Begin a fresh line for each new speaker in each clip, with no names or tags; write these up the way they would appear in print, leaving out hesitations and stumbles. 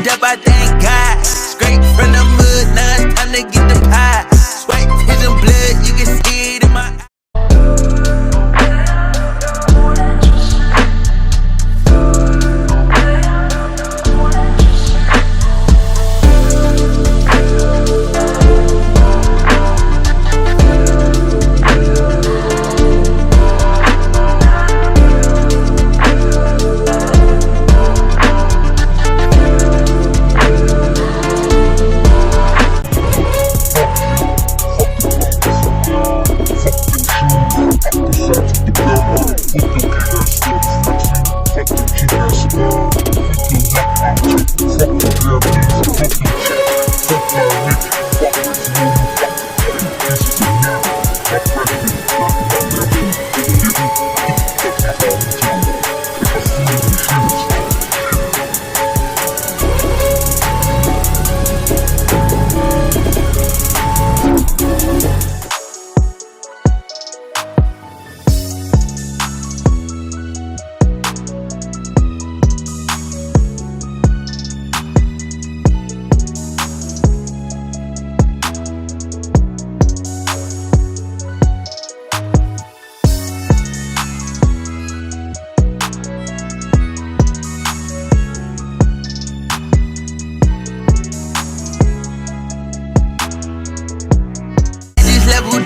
Up, I thank God. Straight from the mud, now it's time to get the pie. Swipe his and blood, you can see it in my eye.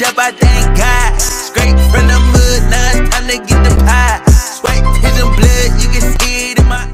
Up, I thank God. Straight from the mud, now it's time to get the pie. Swipe his and blood, you can see it in my eye.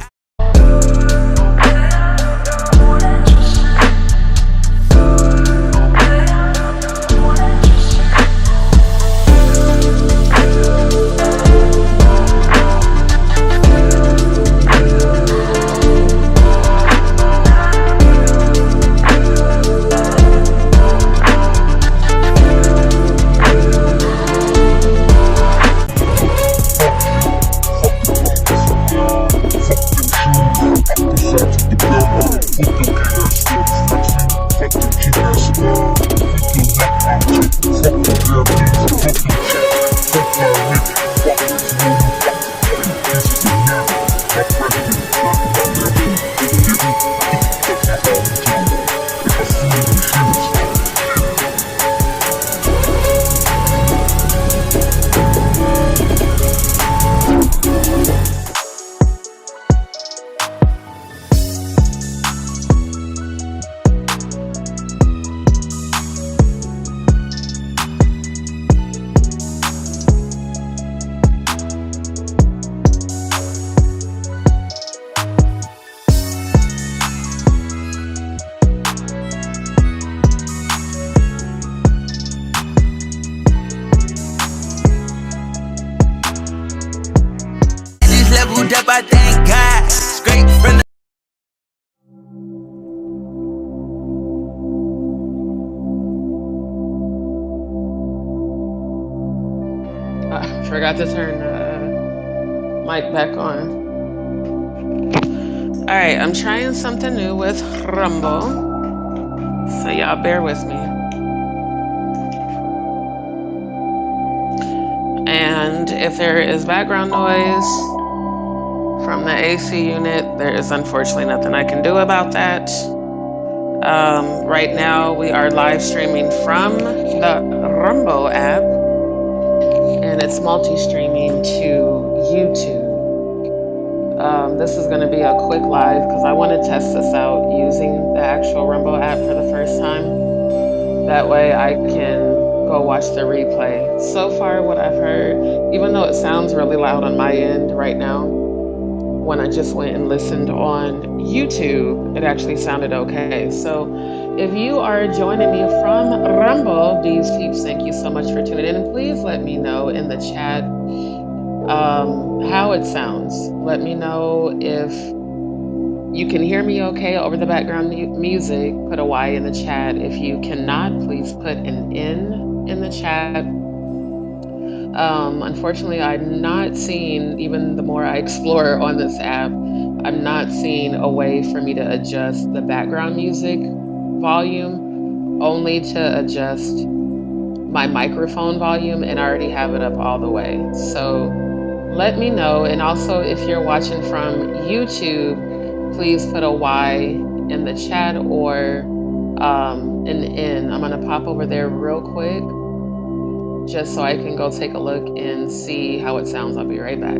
Up, I thank God. Straight from the
forgot to turn mic back on. Alright, I'm trying something new with Rumble, so y'all bear with me. And if there is background noise from the AC unit, there is unfortunately nothing I can do about that. Right now we are live streaming from the Rumble app, and it's multi-streaming to YouTube. This is going to be a quick live because I want to test this out using the actual Rumble app for the first time. That way I can go watch the replay. So far what I've heard, even though it sounds really loud on my end right now, when I just went and listened on YouTube, it actually sounded okay. So if you are joining me from Rumble, DzPeepz, thank you so much for tuning in. And please let me know in the chat how it sounds. Let me know if you can hear me okay over the background music. Put a Y in the chat. If you cannot, please put an N in the chat. Unfortunately, I'm not seeing, even the more I explore on this app, I'm not seeing a way for me to adjust the background music volume, only to adjust my microphone volume, and I already have it up all the way. So let me know. And also, if you're watching from YouTube, please put a Y in the chat or an N. I'm gonna pop over there real quick just so I can go take a look and see how it sounds. I'll be right back.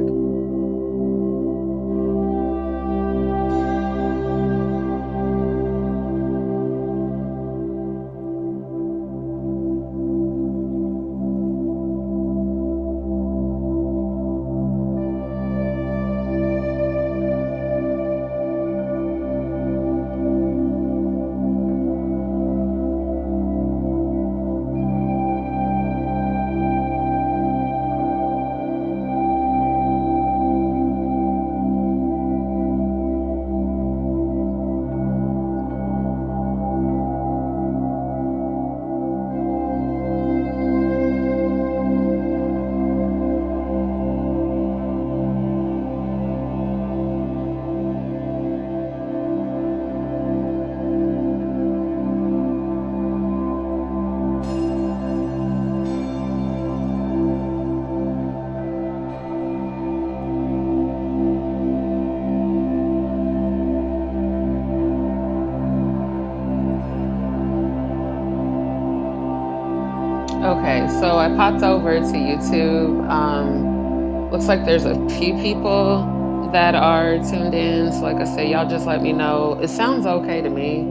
Okay, so I popped over to YouTube. Looks like there's a few people that are tuned in. So like I said, y'all just let me know. It sounds okay to me.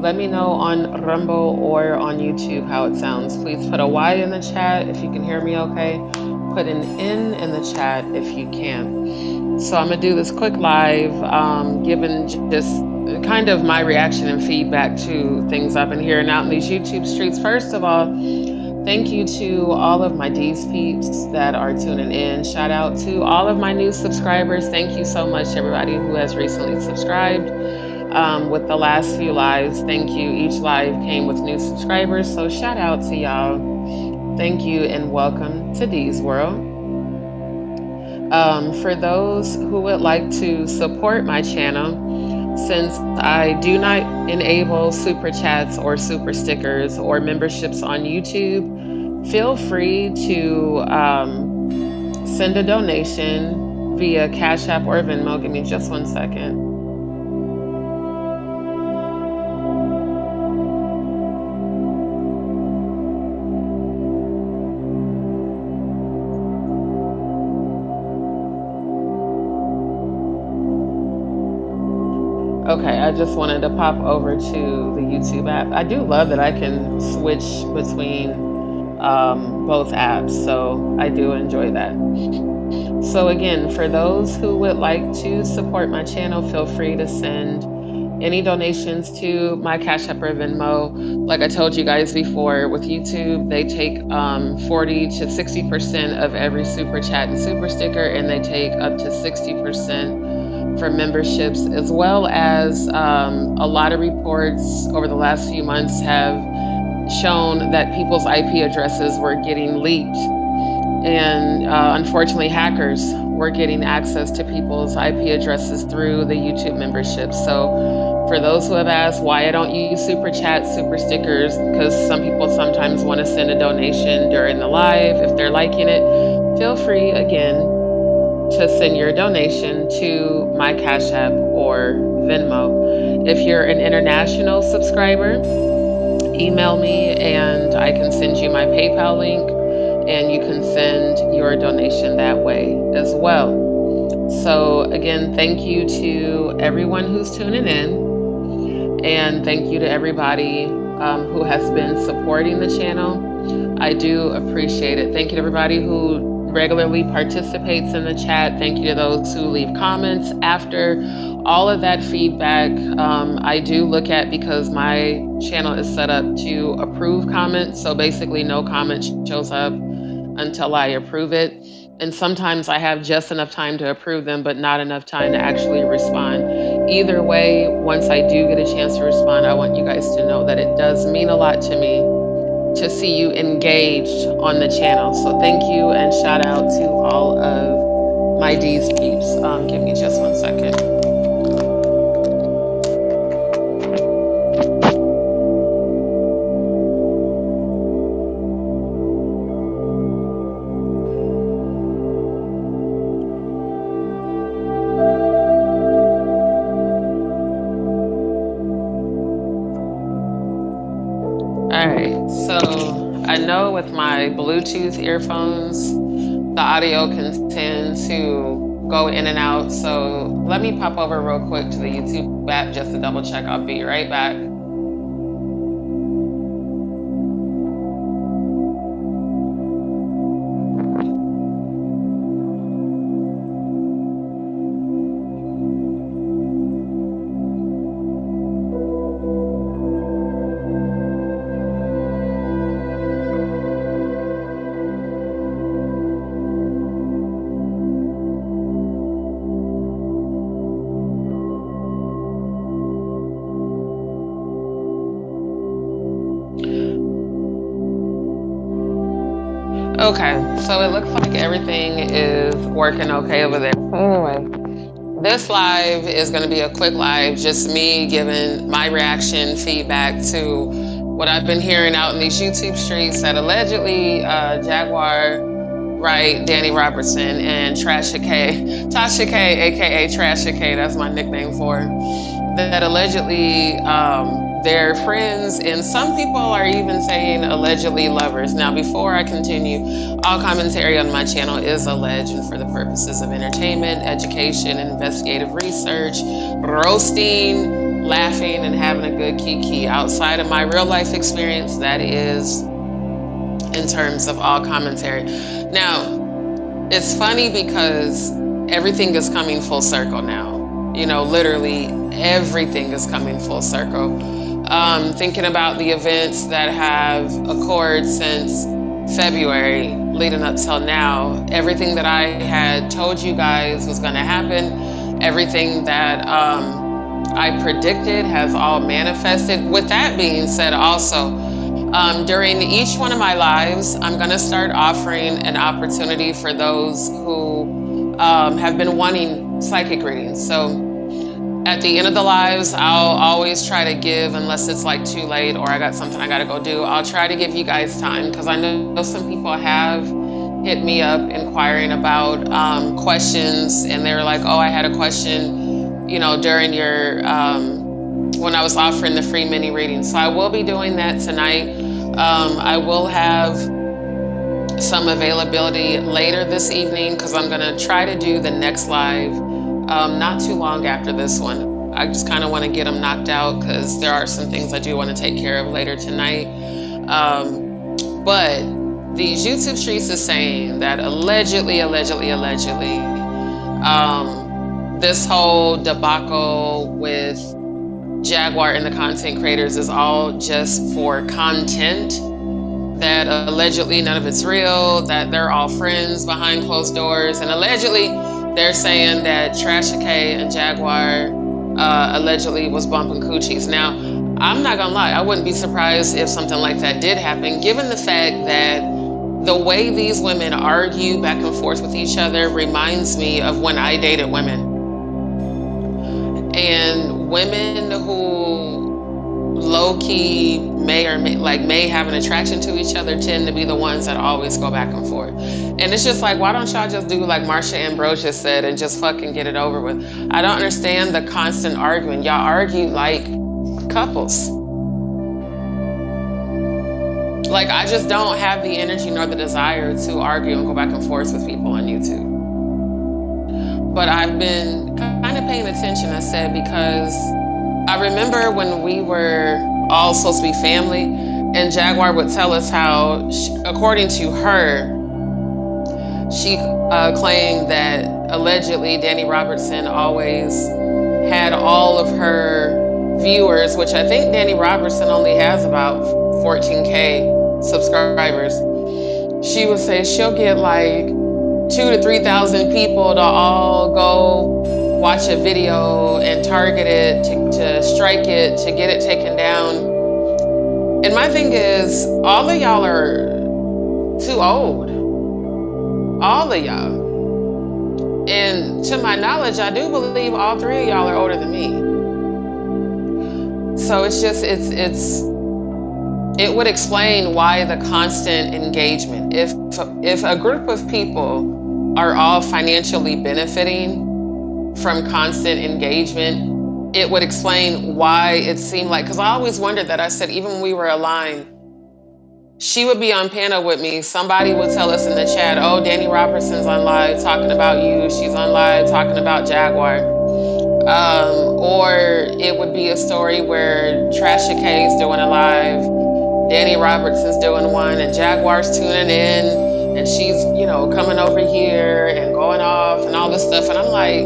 Let me know on Rumble or on YouTube how it sounds. Please put a Y in the chat if you can hear me okay. Put an N in the chat if you can. So I'm gonna do this quick live, giving just kind of my reaction and feedback to things I've been hearing out in these YouTube streets. First of all, thank you to all of my DzPeepz that are tuning in. Shout out to all of my new subscribers. Thank you so much, everybody who has recently subscribed. With the last few lives, thank you. Each live came with new subscribers, so shout out to y'all. Thank you and welcome to D's World. For those who would like to support my channel, since I do not enable super chats or super stickers or memberships on YouTube, feel free to send a donation via Cash App or Venmo. Give me just 1 second. Okay, I just wanted to pop over to the YouTube app. I do love that I can switch between both apps, so I do enjoy that. So again, for those who would like to support my channel, feel free to send any donations to my Cash App or Venmo. Like I told you guys before, with YouTube, they take 40 to 60% of every super chat and super sticker, and they take up to 60% for memberships, as well as a lot of reports over the last few months have shown that people's IP addresses were getting leaked. And unfortunately, hackers were getting access to people's IP addresses through the YouTube membership. So for those who have asked why I don't use super chats, super stickers, because some people sometimes want to send a donation during the live if they're liking it, feel free again to send your donation to my Cash App or Venmo. If you're an international subscriber, email me and I can send you my PayPal link, and you can send your donation that way as well. So again, thank you to everyone who's tuning in, and thank you to everybody who has been supporting the channel. I do appreciate it. Thank you to everybody who regularly participates in the chat. Thank you to those who leave comments after. All of that feedback I do look at because my channel is set up to approve comments. So basically no comment shows up until I approve it. And sometimes I have just enough time to approve them, but not enough time to actually respond. Either way, once I do get a chance to respond, I want you guys to know that it does mean a lot to me to see you engaged on the channel. So thank you and shout out to all of my DzPeepz. Give me just 1 second. I know with my Bluetooth earphones, the audio can tend to go in and out. So let me pop over real quick to the YouTube app just to double check. I'll be right back. Okay, so it looks like everything is working okay over there. Anyway, this live is going to be a quick live, just me giving my reaction, feedback to what I've been hearing out in these YouTube streets that allegedly Jaguar Wright, Dani Robertson, and Tasha K, aka Tasha K, that's my nickname for her, that allegedly they're friends, and some people are even saying allegedly lovers. Now, before I continue, all commentary on my channel is alleged and for the purposes of entertainment, education, investigative research, roasting, laughing, and having a good kiki. Outside of my real life experience, that is in terms of all commentary. Now, it's funny because everything is coming full circle now. You know, literally everything is coming full circle. Thinking about the events that have occurred since February leading up till now, everything that I had told you guys was gonna happen, everything that I predicted has all manifested. With that being said, also, during each one of my lives, I'm gonna start offering an opportunity for those who have been wanting psychic readings. So at the end of the lives, I'll always try to give, unless it's like too late or I got something I gotta go do, I'll try to give you guys time, because I know some people have hit me up inquiring about questions, and they were like, oh, I had a question, you know, during your, when I was offering the free mini reading. So I will be doing that tonight. I will have some availability later this evening, because I'm gonna try to do the next live not too long after this one. I just kind of want to get them knocked out because there are some things I do want to take care of later tonight. But these YouTube streets is saying that allegedly, this whole debacle with Jaguar and the content creators is all just for content, that allegedly none of it's real, that they're all friends behind closed doors, and allegedly they're saying that Tasha K and Jaguar allegedly was bumping coochies. Now, I'm not gonna lie, I wouldn't be surprised if something like that did happen, given the fact that the way these women argue back and forth with each other reminds me of when I dated women. And women who low-key may have an attraction to each other tend to be the ones that always go back and forth. And it's just like, why don't y'all just do like Marsha Ambrosius said and just fucking get it over with? I don't understand the constant arguing. Y'all argue like couples. Like, I just don't have the energy nor the desire to argue and go back and forth with people on YouTube. But I've been kind of paying attention, I said, because I remember when we were all supposed to be family, and Jaguar would tell us how, according to her, She claimed that allegedly Dani Robertson always had all of her viewers, which I think Dani Robertson only has about 14K subscribers. She would say she'll get like 2,000 to 3,000 people to all go watch a video and target it, to strike it, to get it taken down. And my thing is, all of y'all are too old. All of y'all. And to my knowledge, I do believe all three of y'all are older than me. So it's just, it would explain why the constant engagement. If a group of people are all financially benefiting from constant engagement, it would explain why it seemed like, because I always wondered that. I said, even when we were aligned, she would be on panel with me. Somebody would tell us in the chat, oh, Dani Robertson's on live talking about you. She's on live talking about Jaguar. Or it would be a story where Tasha K's doing a live, Dani Robertson's doing one, and Jaguar's tuning in, and she's, you know, coming over here and going off and all this stuff. And I'm like,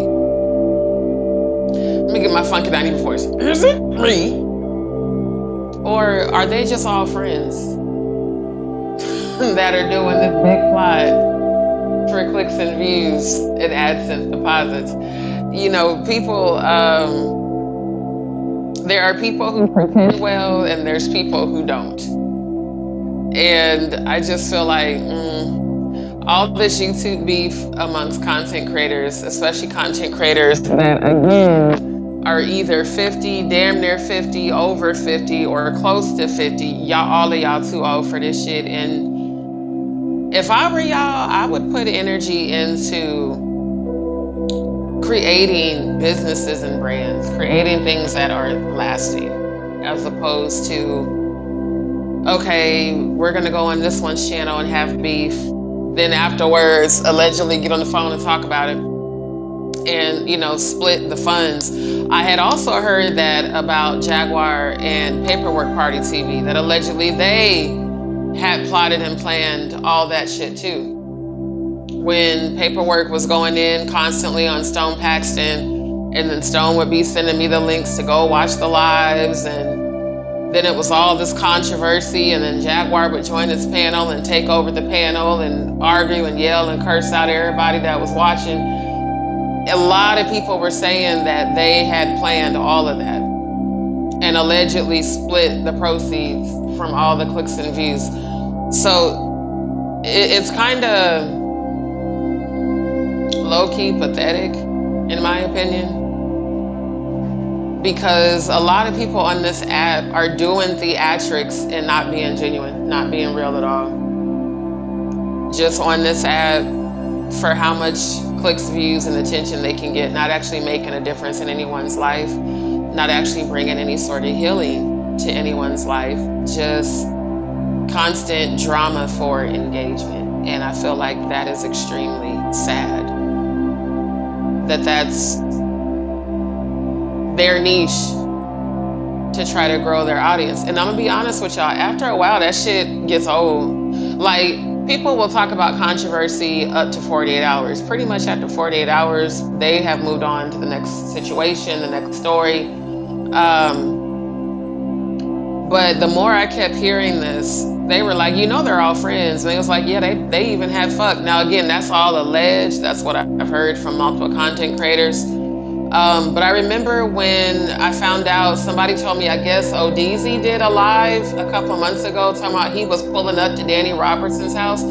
let me get my funky Dani voice. Is it me? Or are they just all friends that are doing this big plot for clicks and views and AdSense deposits? You know, people, there are people who pretend well and there's people who don't. And I just feel like all this YouTube beef amongst content creators, especially content creators that, again, are either 50, damn near 50, over 50, or close to 50. Y'all, all of y'all too old for this shit. And if I were y'all, I would put energy into creating businesses and brands, creating things that are lasting, as opposed to, okay, we're gonna go on this one's channel and have beef, then afterwards allegedly get on the phone and talk about it and, you know, split the funds. I had also heard that about Jaguar and Paperwork Party TV, that allegedly they had plotted and planned all that shit too. When Paperwork was going in constantly on Stone Paxton, and then Stone would be sending me the links to go watch the lives, and then it was all this controversy, and then Jaguar would join this panel and take over the panel and argue and yell and curse out everybody that was watching. A lot of people were saying that they had planned all of that and allegedly split the proceeds from all the clicks and views. So it's kind of low-key pathetic, in my opinion, because a lot of people on this app are doing theatrics and not being genuine, not being real at all. Just on this app for how much clicks, views, and attention they can get, not actually making a difference in anyone's life, not actually bringing any sort of healing to anyone's life, just constant drama for engagement. And I feel like that is extremely sad. That's their niche to try to grow their audience. And I'm gonna be honest with y'all, after a while, that shit gets old. Like, people will talk about controversy up to 48 hours. Pretty much after 48 hours, they have moved on to the next situation, the next story. But the more I kept hearing this, they were like, you know, they're all friends. And they was like, yeah, they even had fuck. Now, again, that's all alleged. That's what I've heard from multiple content creators. But I remember when I found out, somebody told me, I guess ODZ did a live a couple months ago talking about he was pulling up to Dani Robertson's house.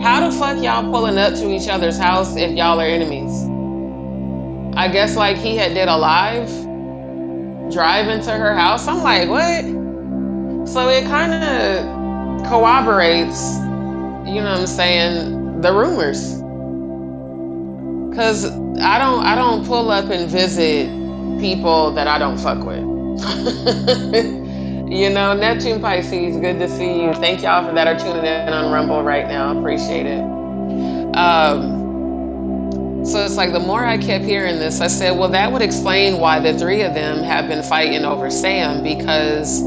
How the fuck y'all pulling up to each other's house if y'all are enemies? I guess like he had did a live driving to her house. I'm like, what? So it kind of corroborates, you know what I'm saying, the rumors. Cause I don't pull up and visit people that I don't fuck with. You know, Neptune Pisces, good to see you. Thank y'all for that are tuning in on Rumble right now. Appreciate it. So it's like the more I kept hearing this, I said, well, that would explain why the three of them have been fighting over Sam, because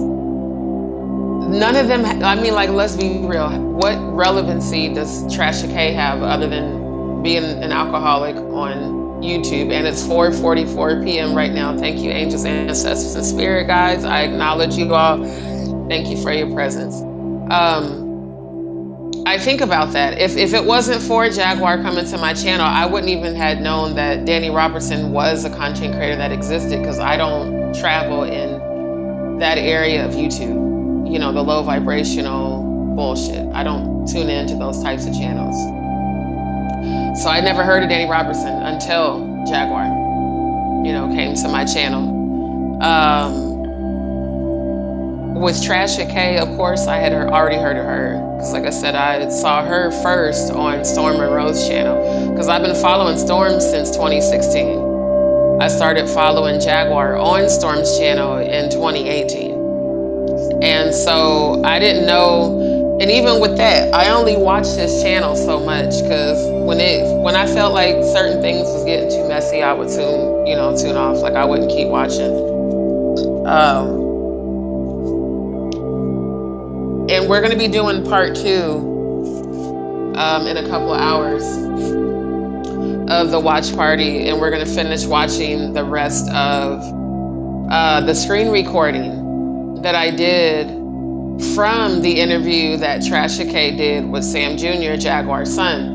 none of them, I mean, like, let's be real. What relevancy does Tasha K have other than being an alcoholic on YouTube, and it's 4:44 p.m. right now. Thank you, angels, ancestors, and spirit guides. I acknowledge you all. Thank you for your presence. I think about that. If it wasn't for Jaguar coming to my channel, I wouldn't even have known that Dani Robertson was a content creator that existed, because I don't travel in that area of YouTube. You know, the low vibrational bullshit. I don't tune into those types of channels. So I never heard of Dani Robertson until Jaguar, you know, came to my channel. With Tasha K, of course, I had already heard of her. Because like I said, I saw her first on Storm Monroe's channel. Because I've been following Storm since 2016. I started following Jaguar on Storm's channel in 2018. And so I didn't know, and even with that, I only watched this channel so much, because when I felt like certain things was getting too messy, I would tune off. Like, I wouldn't keep watching. And we're gonna be doing part 2 in a couple of hours of the watch party, and we're gonna finish watching the rest of the screen recording that I did from the interview that Tasha K did with Sam Jr., Jaguar's son.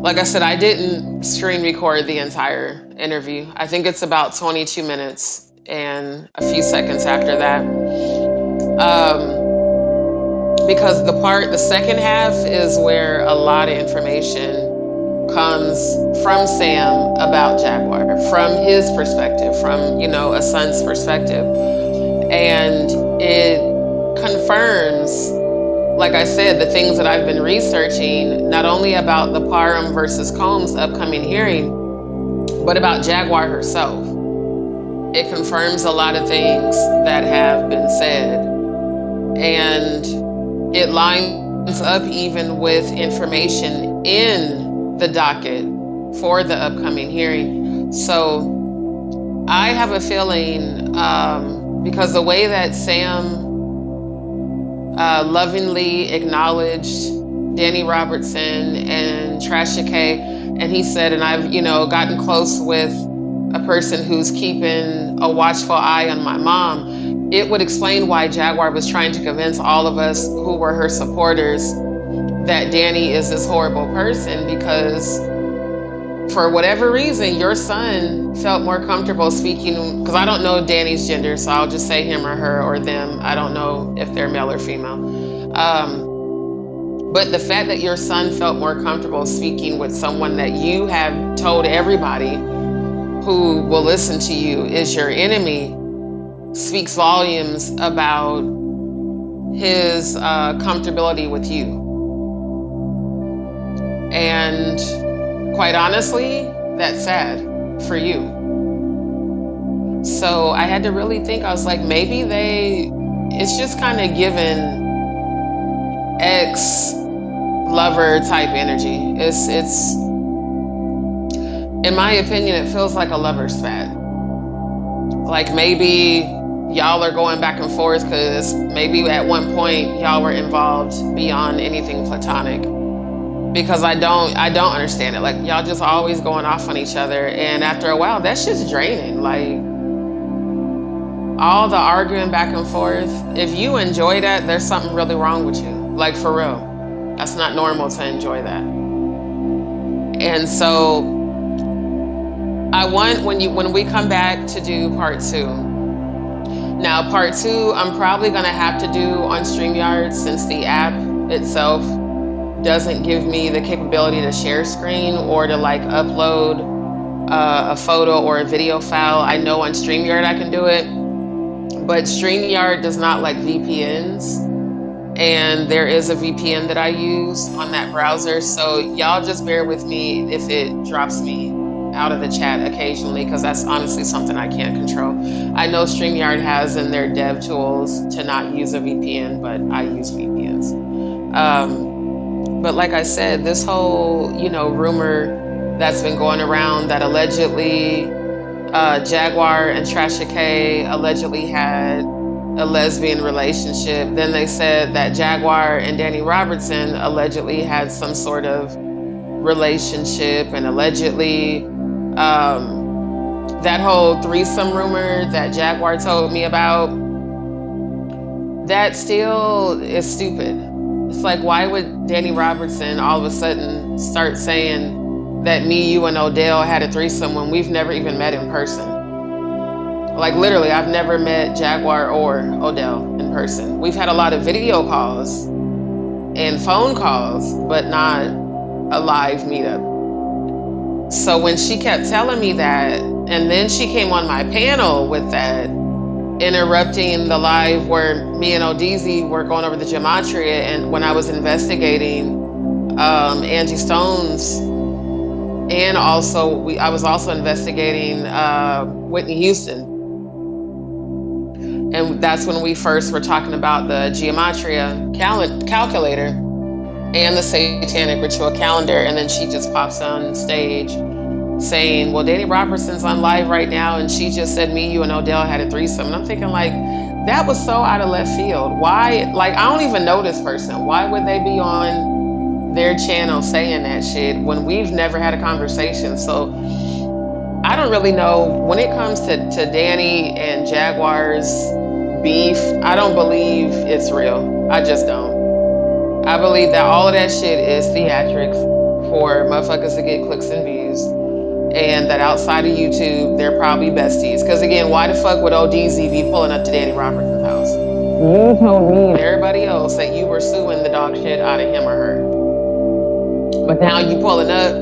Like I said, I didn't screen record the entire interview. I think it's about 22 minutes and a few seconds after that. Because the second half is where a lot of information comes from Sam about Jaguar, from his perspective, from, you know, a son's perspective. And it confirms, like I said, the things that I've been researching, not only about the Parham versus Combs upcoming hearing, but about Jaguar herself. It confirms a lot of things that have been said. And it lines up even with information in the docket for the upcoming hearing. So I have a feeling, because the way that Sam lovingly acknowledged Dani Robertson and Tasha K, and he said, and I've, you know, gotten close with a person who's keeping a watchful eye on my mom, it would explain why Jaguar was trying to convince all of us who were her supporters that Dani is this horrible person, because for whatever reason, your son felt more comfortable speaking, because I don't know Dani's gender, so I'll just say him or her or them. I don't know if they're male or female. But the fact that your son felt more comfortable speaking with someone that you have told everybody who will listen to you is your enemy speaks volumes about his comfortability with you. And quite honestly, that's sad for you. So I had to really think. I was like, maybe it's just kind of given ex-lover type energy. It's in my opinion, it feels like a lover's spat. Like maybe y'all are going back and forth because maybe at one point y'all were involved beyond anything platonic. Because I don't understand it. Like, y'all just always going off on each other, and after a while, that's just draining. Like, all the arguing back and forth. If you enjoy that, there's something really wrong with you. Like, for real. That's not normal to enjoy that. And so I want, when we come back, to do part 2. Now, part 2, I'm probably gonna have to do on StreamYard, since the app itself doesn't give me the capability to share screen or to like upload a photo or a video file. I know on StreamYard I can do it, but StreamYard does not like VPNs. And there is a VPN that I use on that browser. So y'all just bear with me if it drops me out of the chat occasionally, because that's honestly something I can't control. I know StreamYard has in their dev tools to not use a VPN, but I use VPNs. But like I said, this whole, rumor that's been going around that allegedly Jaguar and Tasha K allegedly had a lesbian relationship. Then they said that Jaguar and Dani Robertson allegedly had some sort of relationship, and allegedly that whole threesome rumor that Jaguar told me about, that still is stupid. It's like, why would Dani Robertson all of a sudden start saying that me, you, and Odell had a threesome when we've never even met in person? Like, literally, I've never met Jaguar or Odell in person. We've had a lot of video calls and phone calls, but not a live meetup. So when she kept telling me that, and then she came on my panel with that, interrupting the live where me and ODZ were going over the gematria, and when I was investigating Angie Stone's, and also I was also investigating Whitney Houston. And that's when we first were talking about the gematria calculator and the satanic ritual calendar. And then she just pops on stage saying, well, Dani Robertson's on live right now, and she just said me, you, and Odell had a threesome. And I'm thinking, like, that was so out of left field. Why? Like, I don't even know this person. Why would they be on their channel saying that shit when we've never had a conversation? So I don't really know. When it comes to Dani and Jaguar's beef, I don't believe it's real. I just don't. I believe that all of that shit is theatrics for motherfuckers to get clicks and views, and that outside of YouTube, they're probably besties. Because again, why the fuck would ODZ be pulling up to Dani Robertson's house? You told me and everybody else that you were suing the dog shit out of him or her. But now you pulling up.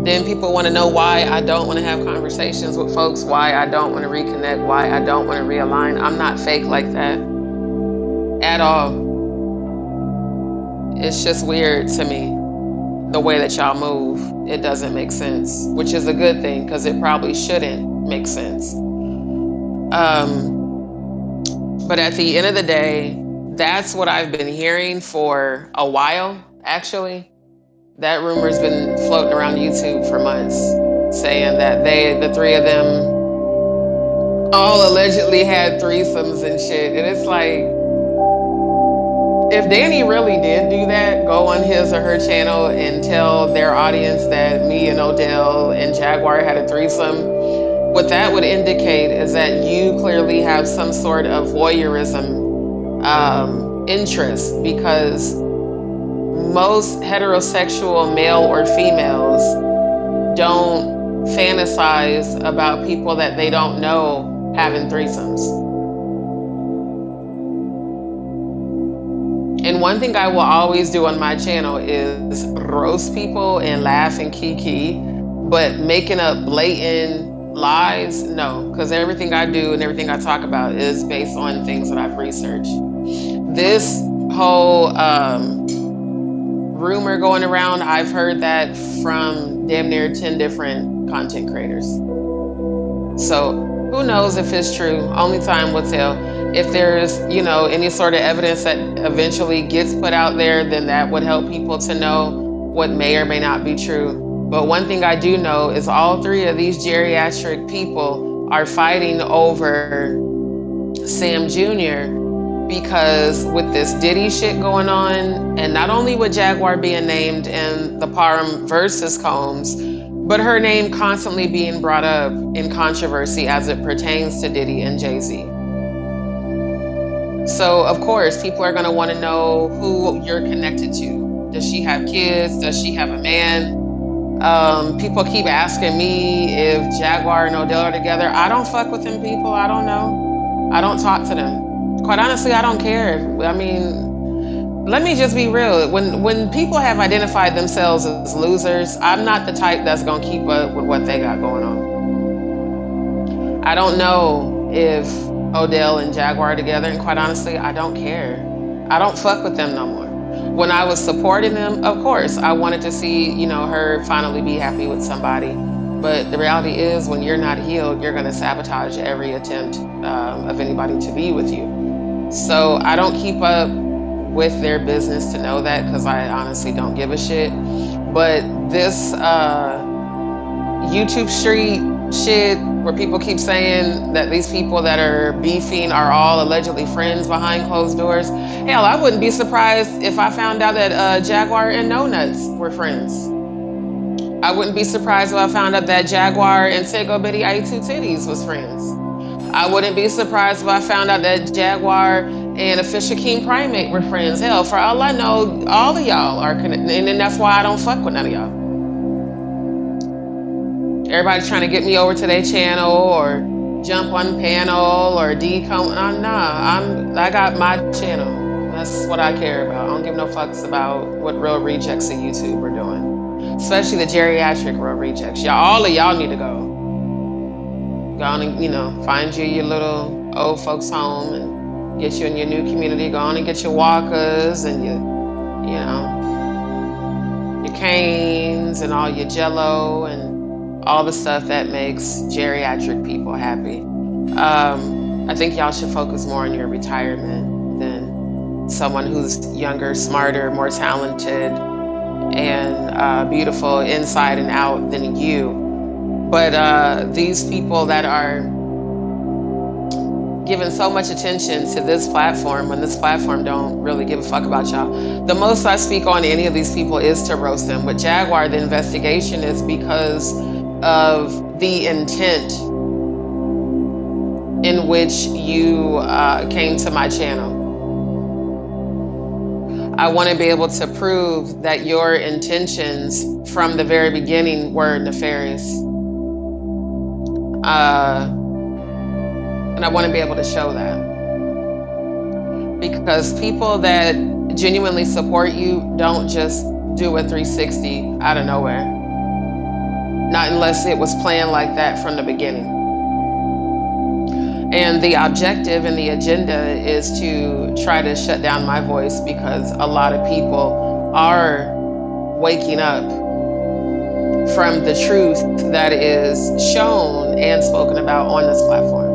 Then people want to know why I don't want to have conversations with folks, why I don't want to reconnect, why I don't want to realign. I'm not fake like that at all. It's just weird to me, the way that y'all move. It doesn't make sense, which is a good thing, because it probably shouldn't make sense. But at the end of the day, that's what I've been hearing for a while, actually. That rumor's been floating around YouTube for months, saying that the three of them, all allegedly had threesomes and shit. And it's like, if Dani really did do that, go on his or her channel and tell their audience that me and Odell and Jaguar had a threesome, what that would indicate is that you clearly have some sort of voyeurism interest, because most heterosexual male or females don't fantasize about people that they don't know having threesomes. And one thing I will always do on my channel is roast people and laugh and kiki, but making up blatant lies, no, because everything I do and everything I talk about is based on things that I've researched. This whole rumor going around, I've heard that from damn near 10 different content creators. So who knows if it's true? Only time will tell. If there's, any sort of evidence that eventually gets put out there, then that would help people to know what may or may not be true. But one thing I do know is all three of these geriatric people are fighting over Sam Jr. because with this Diddy shit going on, and not only with Jaguar being named in the Parham versus Combs, but her name constantly being brought up in controversy as it pertains to Diddy and Jay-Z. So of course, people are gonna wanna know who you're connected to. Does she have kids? Does she have a man? People keep asking me if Jaguar and Odell are together. I don't fuck with them people, I don't know. I don't talk to them. Quite honestly, I don't care. I mean, let me just be real. When people have identified themselves as losers, I'm not the type that's gonna keep up with what they got going on. I don't know if Odell and Jaguar are together, and quite honestly, I don't care. I don't fuck with them no more. When I was supporting them, of course, I wanted to see, her finally be happy with somebody. But the reality is, when you're not healed, you're gonna sabotage every attempt of anybody to be with you. So I don't keep up with their business to know that, because I honestly don't give a shit. But this YouTube street shit, where people keep saying that these people that are beefing are all allegedly friends behind closed doors. Hell, I wouldn't be surprised if I found out that Jaguar and No Nuts were friends. I wouldn't be surprised if I found out that Jaguar and Sego Bitty I2 Titties was friends. I wouldn't be surprised if I found out that Jaguar and Official King Primate were friends. Hell, for all I know, all of y'all are connected, and then that's why I don't fuck with none of y'all. Everybody's trying to get me over to their channel or jump on panel or I got my channel. That's what I care about. I don't give no fucks about what real rejects of YouTube are doing, especially the geriatric real rejects. Y'all, all of y'all need to go. Go on and find you your little old folks home and get you in your new community. Go on and get your walkers and your canes and all your Jello and all the stuff that makes geriatric people happy. I think y'all should focus more on your retirement than someone who's younger, smarter, more talented, and beautiful inside and out than you. But these people that are giving so much attention to this platform when this platform don't really give a fuck about y'all. The most I speak on any of these people is to roast them. With Jaguar, the investigation is because of the intent in which you came to my channel. I want to be able to prove that your intentions from the very beginning were nefarious. And I want to be able to show that. Because people that genuinely support you don't just do a 360 out of nowhere. Not unless it was planned like that from the beginning. And the objective and the agenda is to try to shut down my voice because a lot of people are waking up from the truth that is shown and spoken about on this platform.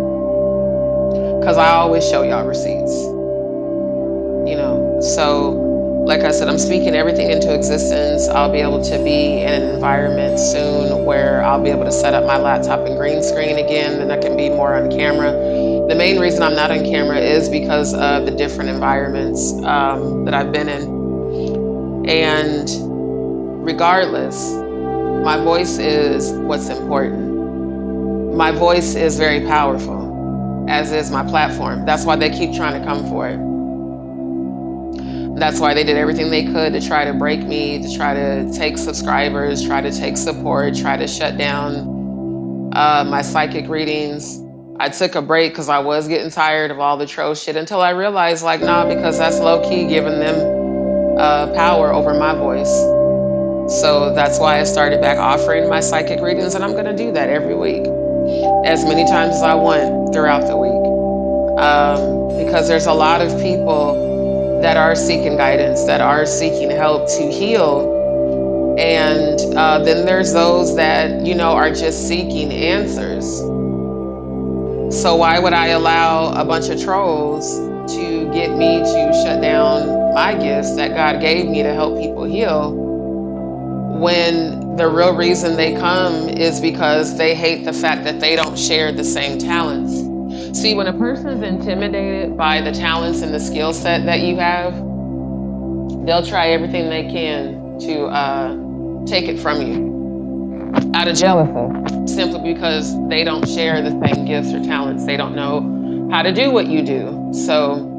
Because I always show y'all receipts. So like I said, I'm speaking everything into existence. I'll be able to be in an environment soon where I'll be able to set up my laptop and green screen again, and I can be more on camera. The main reason I'm not on camera is because of the different environments that I've been in. And regardless, my voice is what's important. My voice is very powerful, as is my platform. That's why they keep trying to come for it. That's why they did everything they could to try to break me, to try to take subscribers, try to take support, try to shut down my psychic readings. I took a break because I was getting tired of all the troll shit until I realized, nah, because that's low-key giving them power over my voice. So that's why I started back offering my psychic readings, and I'm gonna do that every week, as many times as I want throughout the week. Because there's a lot of people that are seeking guidance, that are seeking help to heal. And then there's those that, are just seeking answers. So why would I allow a bunch of trolls to get me to shut down my gifts that God gave me to help people heal, when the real reason they come is because they hate the fact that they don't share the same talents? See, when a person's intimidated by the talents and the skill set that you have, they'll try everything they can to take it from you out of jealousy, simply because they don't share the same gifts or talents. They don't know how to do what you do. So,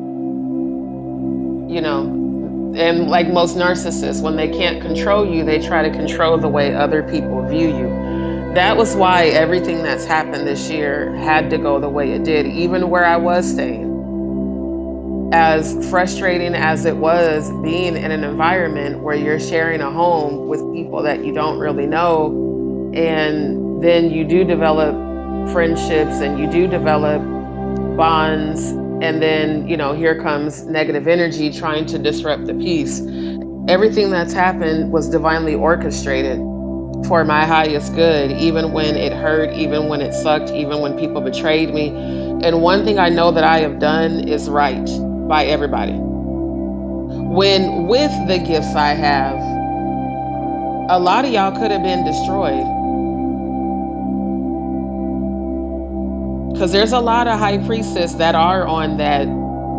and like most narcissists, when they can't control you, they try to control the way other people view you. That was why everything that's happened this year had to go the way it did, even where I was staying. As frustrating as it was being in an environment where you're sharing a home with people that you don't really know, and then you do develop friendships and you do develop bonds, and then, here comes negative energy trying to disrupt the peace. Everything that's happened was divinely orchestrated for my highest good, even when it hurt, even when it sucked, even when people betrayed me. And one thing I know that I have done is right by everybody. When with the gifts I have, a lot of y'all could have been destroyed. Because there's a lot of high priestess that are on that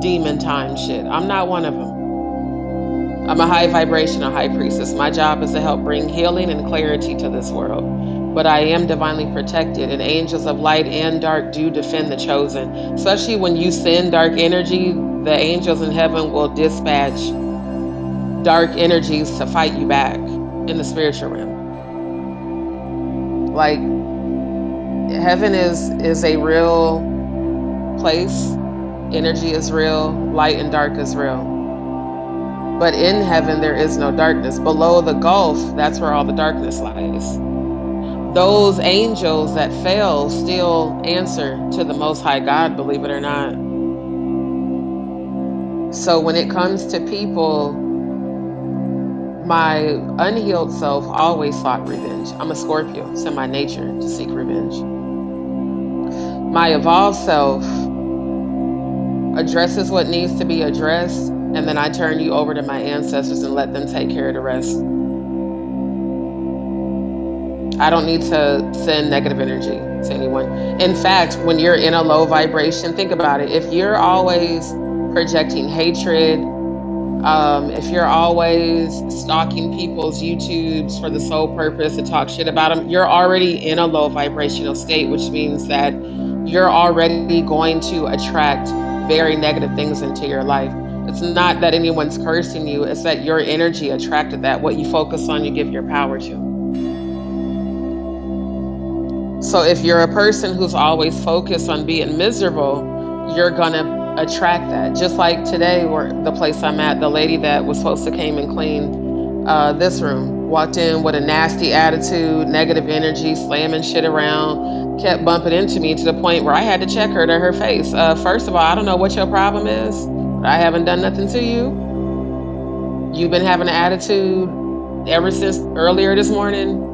demon time shit. I'm not one of them. I'm a high vibrational high priestess. My job is to help bring healing and clarity to this world. But I am divinely protected, and angels of light and dark do defend the chosen. Especially when you send dark energy, the angels in heaven will dispatch dark energies to fight you back in the spiritual realm. Like, heaven is a real place. Energy is real. Light and dark is real. But in heaven, there is no darkness. Below the gulf, that's where all the darkness lies. Those angels that fell still answer to the Most High God, believe it or not. So when it comes to people, my unhealed self always sought revenge. I'm a Scorpio. It's in my nature to seek revenge. My evolved self addresses what needs to be addressed, and then I turn you over to my ancestors and let them take care of the rest. I don't need to send negative energy to anyone. In fact, when you're in a low vibration, think about it. If you're always projecting hatred, if you're always stalking people's YouTubes for the sole purpose to talk shit about them, you're already in a low vibrational state, which means that you're already going to attract very negative things into your life. It's not that anyone's cursing you, it's that your energy attracted that. What you focus on, you give your power to. So if you're a person who's always focused on being miserable, you're gonna attract that. Just like today, where the place I'm at, the lady that was supposed to came and clean this room walked in with a nasty attitude, negative energy, slamming shit around, kept bumping into me to the point where I had to check her to her face. First of all, I don't know what your problem is, but I haven't done nothing to you. You've been having an attitude ever since earlier this morning.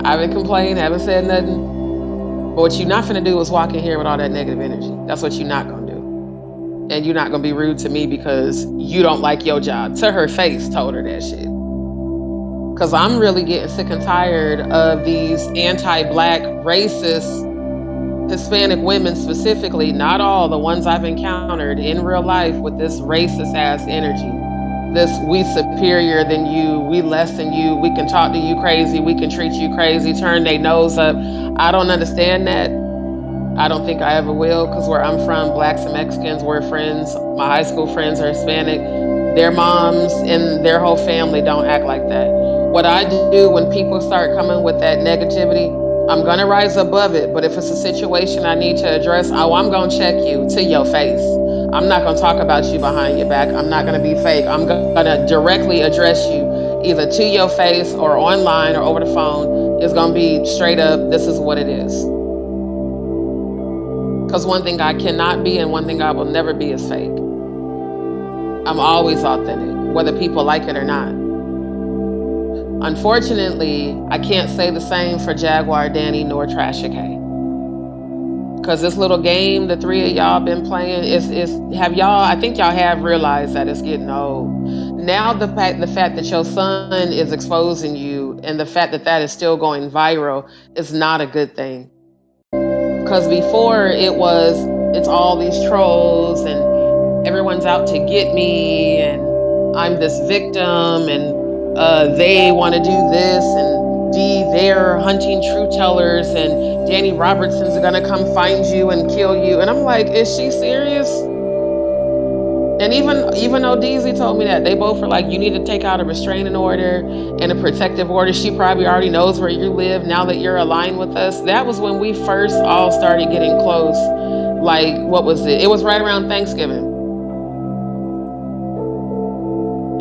I haven't complained, haven't said nothing. But what you're not gonna do is walk in here with all that negative energy. That's what you're not gonna do. And you're not gonna be rude to me because you don't like your job. To her face, told her that shit. Because I'm really getting sick and tired of these anti-Black, racist, Hispanic women specifically, not all, the ones I've encountered in real life with this racist ass energy. This we superior than you, we less than you, we can talk to you crazy, we can treat you crazy, turn their nose up. I don't understand that. I don't think I ever will, because where I'm from, Blacks and Mexicans, we're friends. My high school friends are Hispanic. Their moms and their whole family don't act like that. What I do when people start coming with that negativity, I'm gonna rise above it, but if it's a situation I need to address, I'm gonna check you to your face. I'm not gonna talk about you behind your back. I'm not gonna be fake. I'm gonna directly address you either to your face or online or over the phone. It's gonna be straight up, this is what it is. Because one thing I cannot be and one thing I will never be is fake. I'm always authentic, whether people like it or not. Unfortunately, I can't say the same for Jaguar Dani nor Tasha K. Because this little game the three of y'all been playing I think y'all have realized that it's getting old. Now the fact that your son is exposing you and the fact that is still going viral is not a good thing. Because before it's all these trolls and everyone's out to get me and I'm this victim and they want to do this and they're hunting truth tellers and Dani Robertson's gonna come find you and kill you. And I'm like, is she serious? And even though DZ told me that, they both were like, you need to take out a restraining order and a protective order. She probably already knows where you live now that you're aligned with us. That was when we first all started getting close. Like, what was it? It was right around Thanksgiving.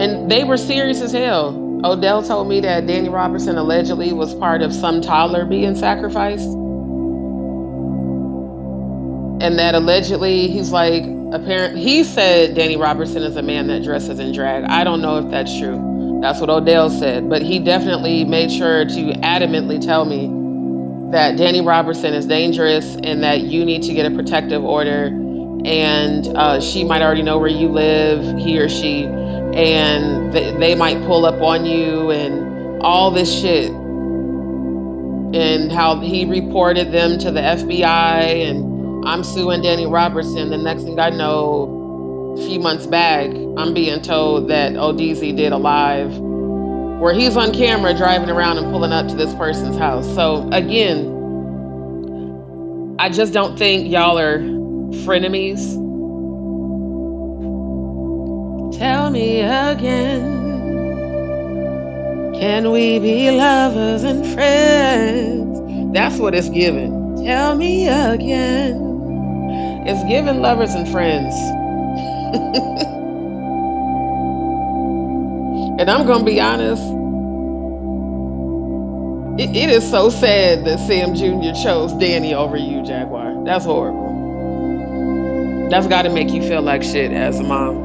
And they were serious as hell. Odell told me that Dani Robertson allegedly was part of some toddler being sacrificed. And that allegedly, he said Dani Robertson is a man that dresses in drag. I don't know if that's true. That's what Odell said. But he definitely made sure to adamantly tell me that Dani Robertson is dangerous and that you need to get a protective order. And she might already know where you live, he or she. And they might pull up on you and all this shit. And how he reported them to the FBI and I'm suing Dani Robertson. The next thing I know, a few months back, I'm being told that DZ did a live where he's on camera driving around and pulling up to this person's house. So again, I just don't think y'all are frenemies. Tell me again, can we be lovers and friends? That's what it's giving. Tell me again. It's giving lovers and friends. And I'm going to be honest, it is so sad that Sam Jr. chose Dani over you, Jaguar. That's horrible. That's got to make you feel like shit as a mom.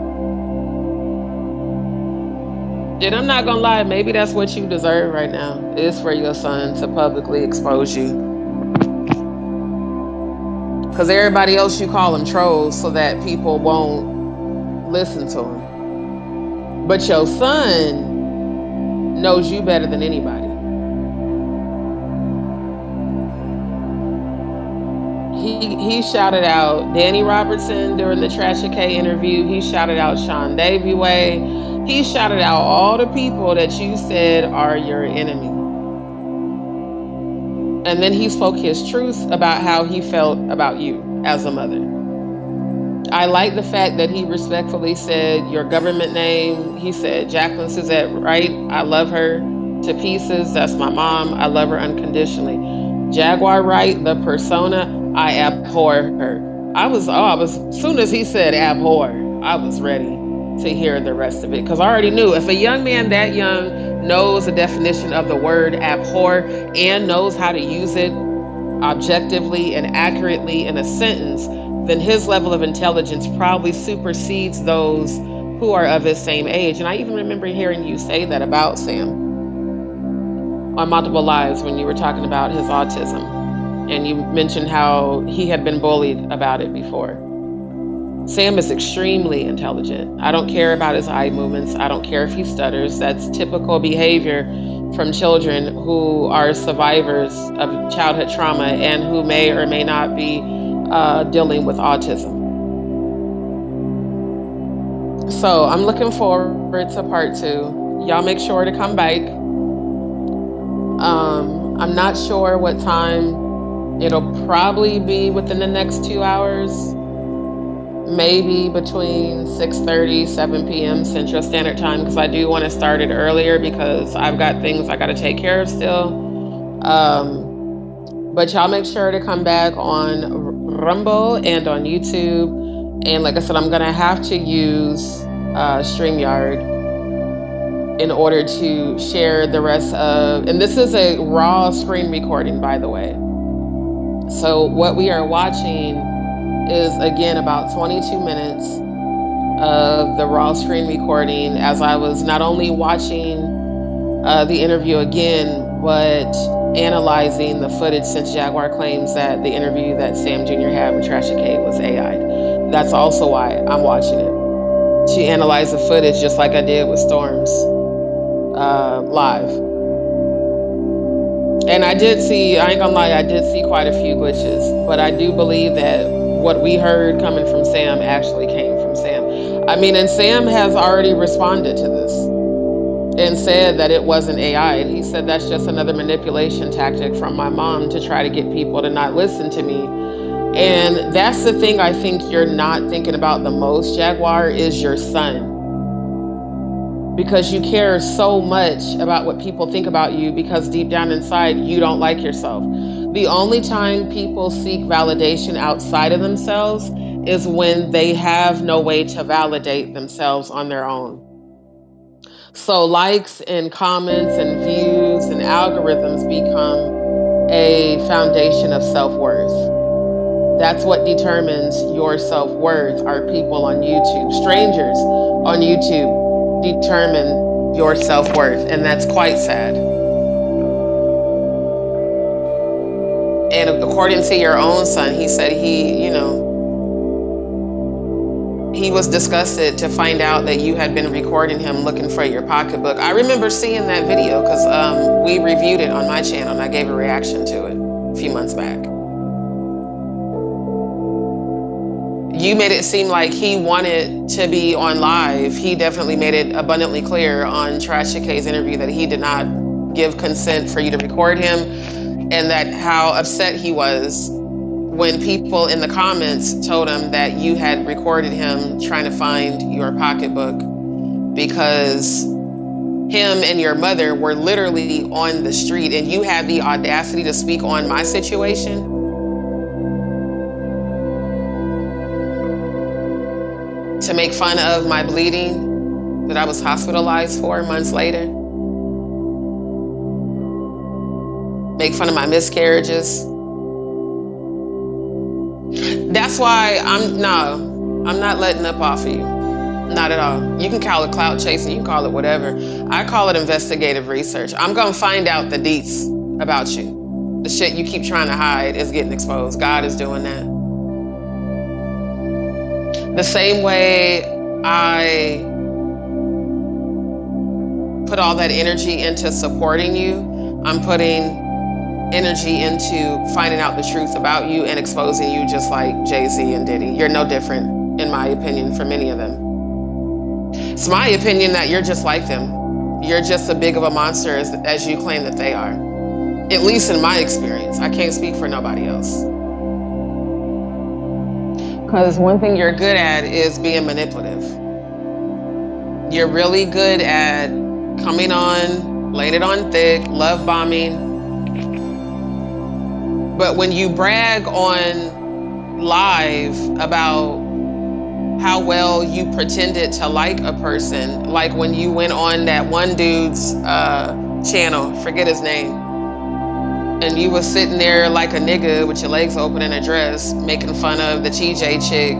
And I'm not going to lie, maybe that's what you deserve right now, is for your son to publicly expose you. Because everybody else, you call them trolls so that people won't listen to them. But your son knows you better than anybody. He shouted out Dani Robertson during the Tasha K interview. He shouted out Sean Davey. He shouted out all the people that you said are your enemy. And then he spoke his truth about how he felt about you as a mother. I like the fact that he respectfully said your government name. He said, Jacqueline Suzette Wright, I love her to pieces. That's my mom. I love her unconditionally. Jaguar Wright, the persona, I abhor her. As soon as he said abhor, I was ready to hear the rest of it. Because I already knew if a young man that young knows the definition of the word abhor and knows how to use it objectively and accurately in a sentence, then his level of intelligence probably supersedes those who are of his same age. And I even remember hearing you say that about Sam on multiple lives when you were talking about his autism. And you mentioned how he had been bullied about it before. Sam is extremely intelligent. I don't care about his eye movements. I don't care if he stutters. That's typical behavior from children who are survivors of childhood trauma and who may or may not be dealing with autism. So I'm looking forward to part 2. Y'all make sure to come back. I'm not sure what time. It'll probably be within the next 2 hours, maybe between 6:30, 7 p.m. Central Standard Time, because I do want to start it earlier because I've got things I got to take care of still. But y'all make sure to come back on Rumble and on YouTube. And like I said, I'm going to have to use StreamYard in order to share the rest of, and this is a raw screen recording, by the way. So what we are watching is, again, about 22 minutes of the raw screen recording as I was not only watching the interview again, but analyzing the footage, since Jaguar claims that the interview that Sam Jr. had with Tasha K was AI'd. That's also why I'm watching it. To analyze the footage just like I did with Storm's live. And I did see, I ain't gonna lie, I did see quite a few glitches, but I do believe that what we heard coming from Sam actually came from Sam. I mean, and Sam has already responded to this and said that it wasn't AI. And he said that's just another manipulation tactic from my mom to try to get people to not listen to me. And that's the thing I think you're not thinking about the most, Jaguar, is your son. Because you care so much about what people think about you because deep down inside, you don't like yourself. The only time people seek validation outside of themselves is when they have no way to validate themselves on their own. So likes and comments and views and algorithms become a foundation of self-worth. That's what determines your self-worth, are people on YouTube. Strangers on YouTube determine your self-worth, and that's quite sad. And according to your own son, he said he was disgusted to find out that you had been recording him looking for your pocketbook. I remember seeing that video because we reviewed it on my channel and I gave a reaction to it a few months back. you made it seem like he wanted to be on live. He definitely made it abundantly clear on Tasha K's interview that he did not give consent for you to record him, and that how upset he was when people in the comments told him that you had recorded him trying to find your pocketbook, because him and your mother were literally on the street, and you had the audacity to speak on my situation. To make fun of my bleeding that I was hospitalized 4 months later. Make fun of my miscarriages. That's why I'm not letting up off of you. Not at all. You can call it clout chasing, you can call it whatever. I call it investigative research. I'm gonna find out the deets about you. The shit you keep trying to hide is getting exposed. God is doing that. The same way I put all that energy into supporting you, I'm putting energy into finding out the truth about you and exposing you, just like Jay-Z and Diddy. You're no different, in my opinion, from any of them. It's my opinion that you're just like them. You're just as big of a monster as you claim that they are. At least in my experience. I can't speak for nobody else. Because one thing you're good at is being manipulative. You're really good at coming on, laying it on thick, love bombing. But when you brag on live about how well you pretended to like a person, like when you went on that one dude's channel, forget his name, and you was sitting there like a nigga with your legs open in a dress, making fun of the TJ chick,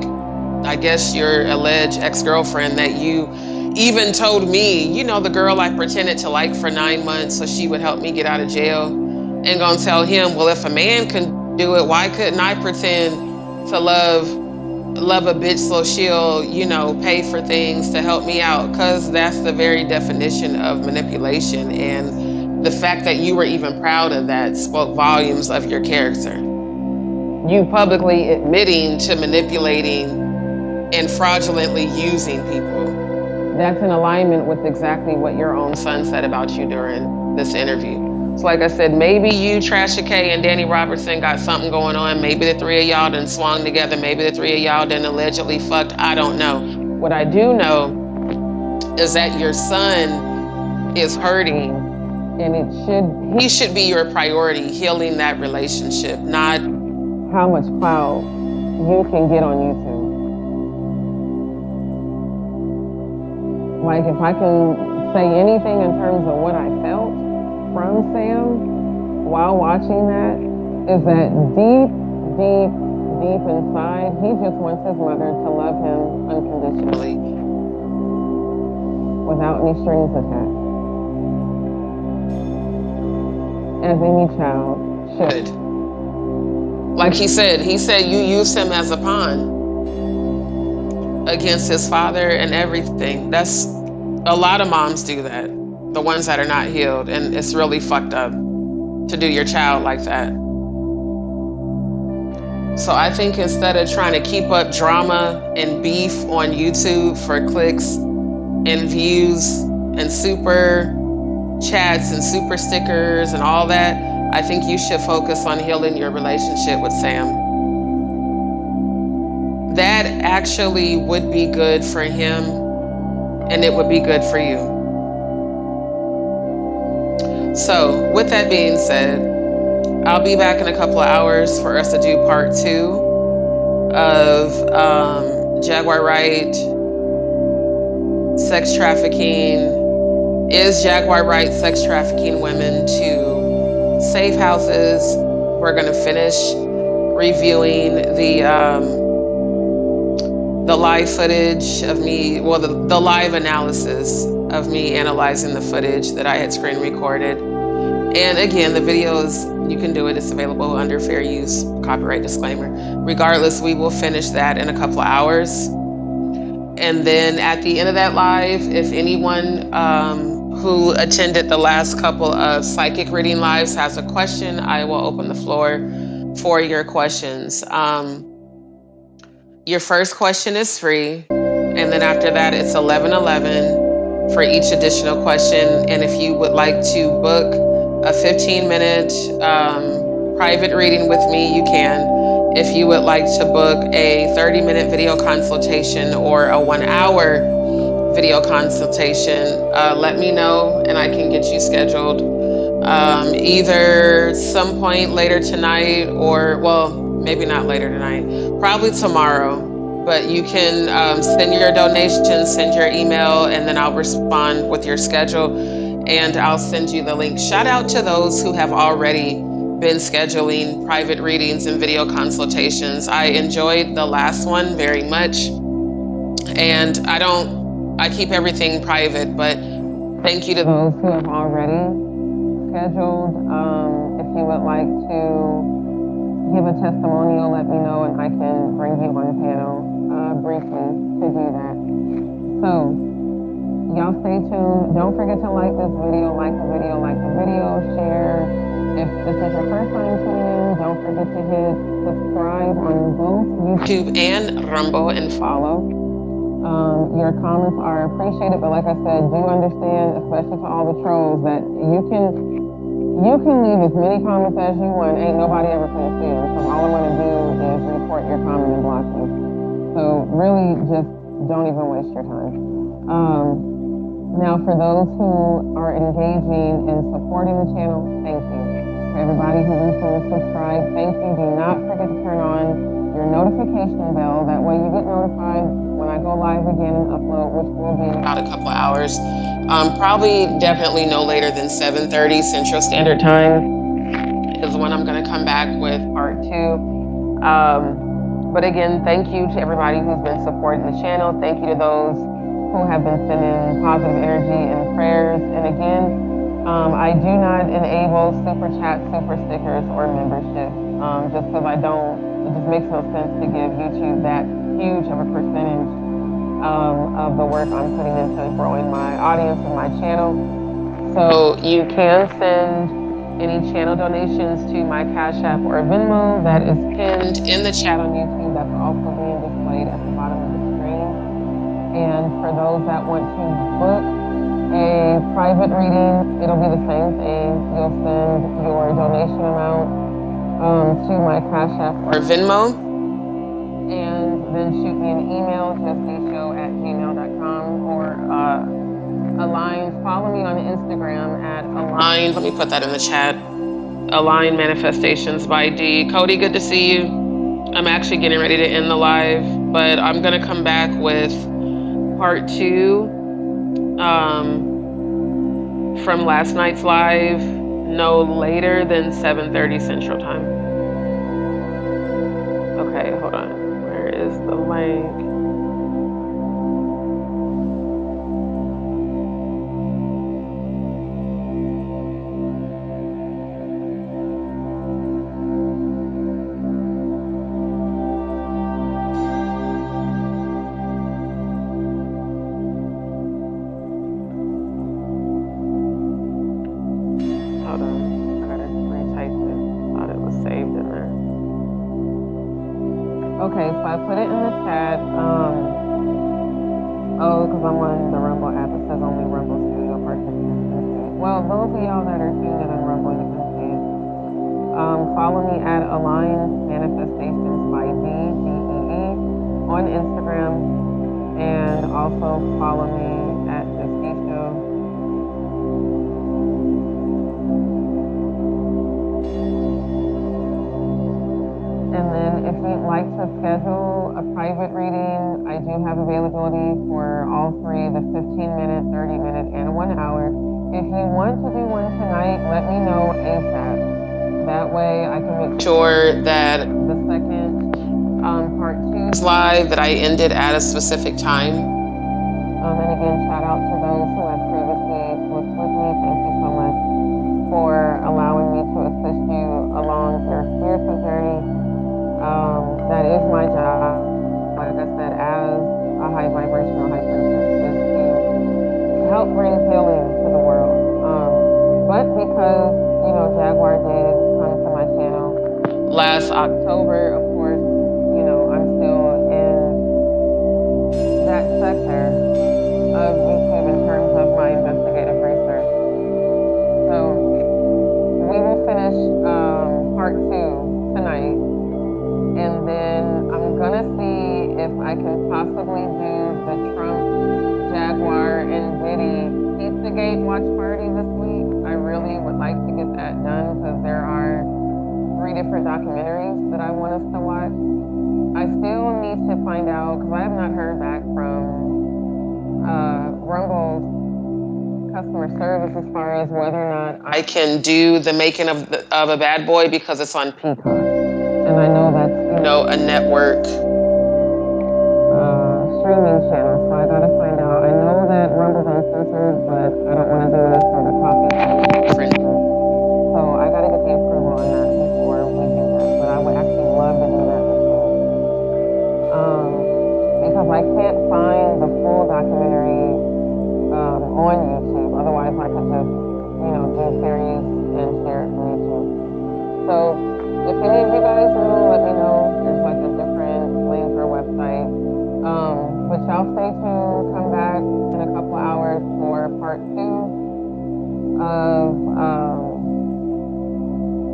I guess your alleged ex-girlfriend, that you even told me, you know, the girl I pretended to like for 9 months so she would help me get out of jail, and gonna tell him, well, if a man can do it, why couldn't I pretend to love a bitch so she'll, you know, pay for things to help me out? Because that's the very definition of manipulation, and the fact that you were even proud of that spoke volumes of your character. You publicly admitting to manipulating and fraudulently using people. That's in alignment with exactly what your own son said about you during this interview. So like I said, maybe you, Tasha K and Dani Robertson, got something going on. Maybe the three of y'all done swung together. Maybe the three of y'all done allegedly fucked. I don't know. What I do know is that your son is hurting, and he should be your priority, healing that relationship, not how much clout you can get on YouTube. Like, if I can say anything in terms of what I felt from Sam while watching that, is that deep inside, he just wants his mother to love him unconditionally, without any strings attached, as any child should. Like he said you used him as a pawn against his father and everything. That's, a lot of moms do that, the ones that are not healed, and it's really fucked up to do your child like that. So I think instead of trying to keep up drama and beef on YouTube for clicks and views and super chats and super stickers and all that, I think you should focus on healing your relationship with Sam. That actually would be good for him, and it would be good for you. So with that being said, I'll be back in a couple of hours for us to do part 2 of Jaguar Wright, sex trafficking. Is Jaguar Wright sex trafficking women to safe houses? We're gonna finish reviewing the live footage of me, well, the live analysis of me analyzing the footage that I had screen recorded. And again, the videos, you can do it, it's available under fair use, copyright disclaimer. Regardless, we will finish that in a couple of hours. And then at the end of that live, if anyone who attended the last couple of psychic reading lives has a question, I will open the floor for your questions. Your first question is free, and then after that, it's $11.11 for each additional question. And if you would like to book a 15-minute private reading with me, you can. If you would like to book a 30-minute video consultation or a 1-hour video consultation, let me know and I can get you scheduled either some point later tonight or, well, maybe not later tonight, probably tomorrow. But you can send your donations, send your email, and then I'll respond with your schedule and I'll send you the link. Shout out to those who have already been scheduling private readings and video consultations. I enjoyed the last one very much. And I keep everything private, but thank you to those who have already scheduled. If you would like to give a testimonial, let me know and I can bring you on panel briefly to do that. So, y'all stay tuned. Don't forget to like this video, like the video, share. If this is your first time tuning in, don't forget to hit subscribe on both YouTube and Rumble and follow. Your comments are appreciated, but like I said, do understand, especially to all the trolls, that you can leave as many comments as you want. Ain't nobody ever gonna see them. So all I'm gonna do is report your comment and block you. So really, just don't even waste your time. Now, for those who are engaging and supporting the channel, thank you. For everybody who recently subscribed, thank you. Do not forget to turn on your notification bell. That way you get notified when I go live again and upload, which will be in about a couple of hours. Probably definitely no later than 7:30 Central Standard Time is when I'm gonna come back with part 2. But again, thank you to everybody who's been supporting the channel. Thank you to those who have been sending positive energy and prayers. And again, I do not enable super chats, super stickers, or membership, just because it just makes no sense to give YouTube that huge of a percentage of the work I'm putting into growing my audience and my channel. So you can send any channel donations to my Cash App or Venmo that is pinned in the chat on YouTube. That's also being displayed at the bottom of the screen. And for those that want to book a private reading, it'll be the same thing. You'll send your donation amount to my Cash App or Venmo, and then shoot me an email, justdeeshow@gmail.com, or Align. Follow me on Instagram at Align. Let me put that in the chat. Align Manifestations by D. Cody, good to see you. I'm actually getting ready to end the live, but I'm gonna come back with part 2 from last night's live, no later than 7:30 Central Time. Okay, hold on. Where is the link? Okay, so I put it in the chat. Because I'm on the Rumble app, it says only Rumble Studio participants can see it. Well, those of y'all that are tuned in on Rumble, you can see it. Follow me at Align Manifestations by DZEE on Instagram, and also follow me at JustDeeShow. And then if you'd like to schedule a private reading, I do have availability for all three, the 15-minute, 30-minute, and 1 hour. If you want to do one tonight, let me know ASAP. That way I can make sure that the second part 2 is live, that I ended at a specific time. And again, shout out to those who have previously booked with me. Thank you so much for allowing me to assist you along your spiritual journey. That is my job, like I said, as a high vibrational high priestess, is to help bring healing to the world. But because, Jaguar did come to my channel last October, of course, I'm still in I can possibly do the Trump, Jaguar, and Diddy Pizzagate watch party this week. I really would like to get that done because there are 3 different documentaries that I want us to watch. I still need to find out, because I have not heard back from Rumble's customer service as far as whether or not I can do the making of a bad boy because it's on Peacock. And I know that's, a network streaming channel, so I gotta find out. I know that Rumble's uncensored, but I don't want to do this for the coffee. So I gotta get the approval on that before we do that. But I would actually love to do that this week. Because I can't find the full documentary on YouTube. Otherwise, I could just, do series and share it from YouTube. So if any of you guys know, let me know. There's like a different link or website. But y'all stay tuned. Come back in a couple hours for part 2 of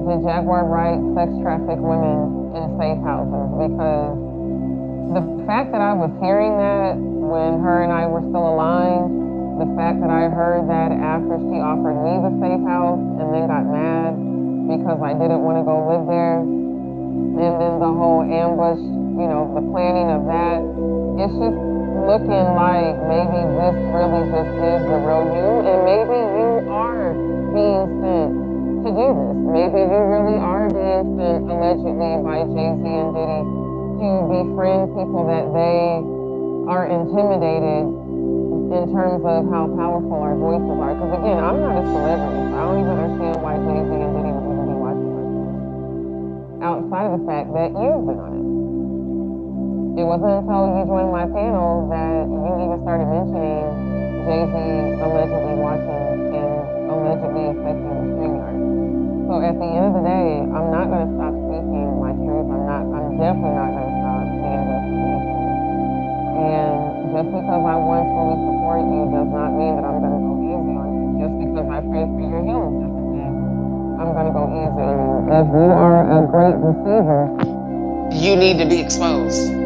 the Jaguar Wright sex traffic women in safe houses. Because the fact that I was hearing that when her and I were still aligned, the fact that I heard that after she offered me the safe house and then got mad because I didn't want to go live there, and then the whole ambush, the planning of that, it's just looking like maybe this really just is the real you, and maybe you are being sent to do this. Maybe you really are being sent allegedly by Jay-Z and Diddy to befriend people that they are intimidated in terms of how powerful our voices are. Because again, I'm not a celebrity. I don't even understand why Jay-Z and Diddy would even be watching my show. Outside of the fact that you've been on it. It wasn't until you joined my panel that you even started mentioning Jay-Z allegedly watching and allegedly affecting the StreamYard. So at the end of the day, I'm not going to stop speaking my truth. I'm definitely not going to stop the investigation. And just because I once fully support you does not mean that I'm going to go easy on you. Just because I pray for your healing doesn't mean I'm going to go easy on you. If you are a great deceiver, you need to be exposed.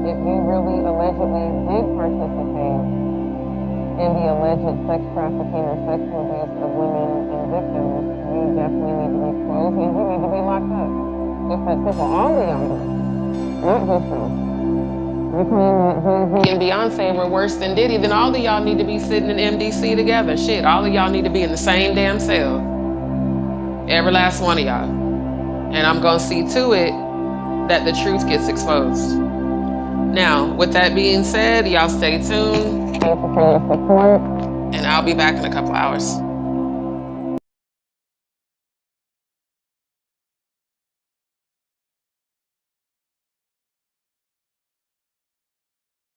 If you really allegedly did participate in the alleged sex trafficking and sexual abuse of women and victims, you definitely need to be exposed and you need to be locked up. Just that simple. All of y'all do. Not just you. You claim that Jay-Z and Beyonce were worse than Diddy, then all of y'all need to be sitting in MDC together. Shit, all of y'all need to be in the same damn cell. Every last one of y'all. And I'm gonna see to it that the truth gets exposed. Now, with that being said, y'all stay tuned. Thank you for your support. And I'll be back in a couple hours.